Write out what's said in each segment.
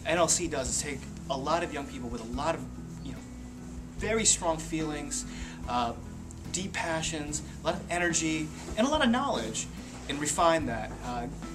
NLC does is take a lot of young people with a lot of, very strong feelings, deep passions, a lot of energy, and a lot of knowledge, and refine that.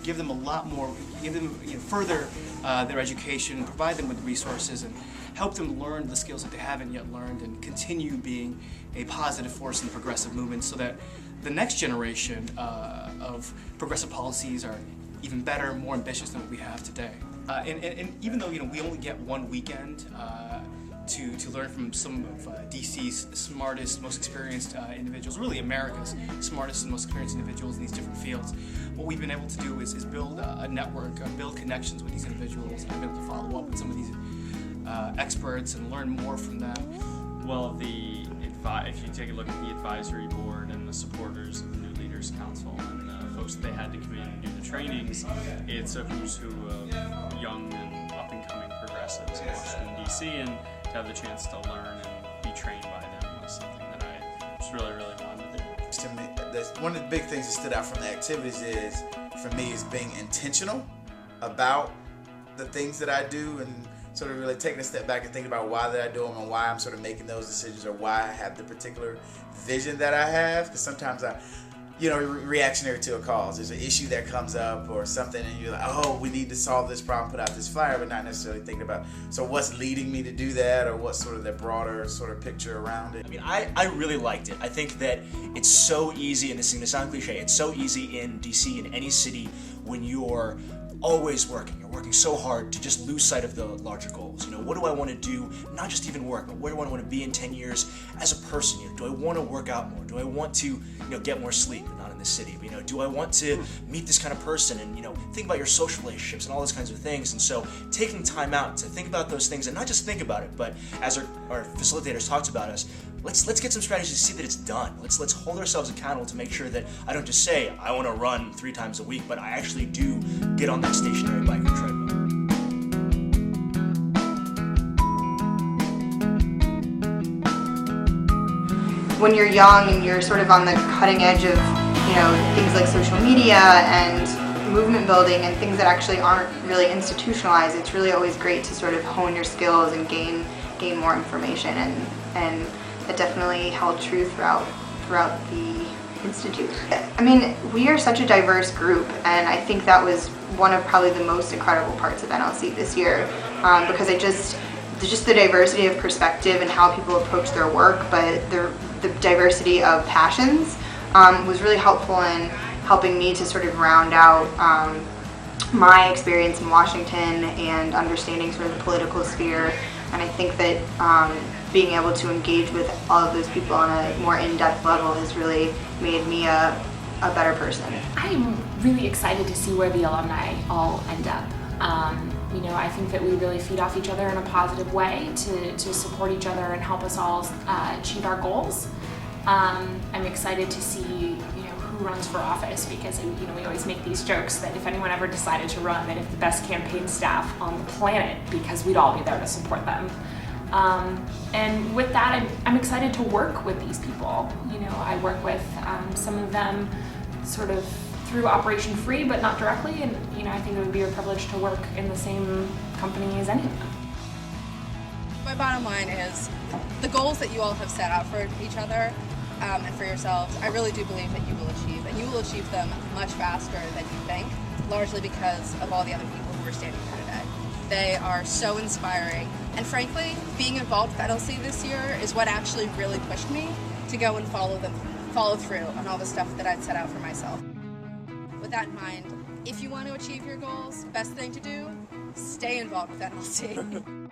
Give them a lot more, give them further their education, provide them with resources, and help them learn the skills that they haven't yet learned, and continue being a positive force in the progressive movement, so that the next generation of progressive policies are even better, more ambitious than what we have today. And even though we only get one weekend to learn from some of DC's smartest, most experienced individuals, really America's smartest and most experienced individuals in these different fields, what we've been able to do is build a network, build connections with these individuals, and be able to follow up with some of these experts and learn more from them. Well, if you take a look at the advisory board and the supporters of the New Leaders Council and the folks that they had to come in and do the trainings, it's a who's who of young and up-and-coming progressives in Washington, D.C., and to have the chance to learn and be trained by them was something that I just really, really wanted to do. To me, one of the big things that stood out from the activities for me, is being intentional about the things that I do, and sort of really taking a step back and thinking about why that I do them and why I'm sort of making those decisions, or why I have the particular vision that I have. Because sometimes reactionary to a cause. There's an issue that comes up or something, and you're like, oh, we need to solve this problem, put out this flyer, but not necessarily thinking about, so what's leading me to do that, or what's sort of the broader sort of picture around it. I mean, I really liked it. I think that it's so easy, and this is going to sound cliche, it's so easy in DC, in any city, when you're always working. You're working so hard to just lose sight of the larger goals. What do I want to do? Not just even work, but where do I want to be in 10 years as a person? Do I want to work out more? Do I want to, get more sleep, but not in the city? But, do I want to meet this kind of person? And, think about your social relationships and all those kinds of things. And so taking time out to think about those things, and not just think about it, but as our facilitators talked about us, let's get some strategies to see that it's done. Let's hold ourselves accountable to make sure that I don't just say I want to run 3 times a week, but I actually do get on that stationary bike or treadmill. When you're young and you're sort of on the cutting edge of, things like social media and movement building and things that actually aren't really institutionalized, it's really always great to sort of hone your skills and gain more information, and that definitely held true throughout the Institute. I mean, we are such a diverse group, and I think that was one of probably the most incredible parts of NLC this year, because just the diversity of perspective and how people approach their work, but the diversity of passions was really helpful in helping me to sort of round out my experience in Washington and understanding sort of the political sphere. And I think that being able to engage with all of those people on a more in-depth level has really made me a better person. I'm really excited to see where the alumni all end up. I think that we really feed off each other in a positive way to support each other and help us all achieve our goals. I'm excited to see who runs for office, because we always make these jokes that if anyone ever decided to run, they'd have the best campaign staff on the planet, because we'd all be there to support them. And with that, I'm excited to work with these people. I work with some of them sort of through Operation Free, but not directly, and I think it would be a privilege to work in the same company as any of them. My bottom line is the goals that you all have set out for each other and for yourselves, I really do believe that you will achieve, and you will achieve them much faster than you think, largely because of all the other people who are standing here today. They are so inspiring, and frankly, being involved with NLC this year is what actually really pushed me to go and follow through on all the stuff that I'd set out for myself. With that in mind, if you want to achieve your goals, best thing to do, stay involved with NLC.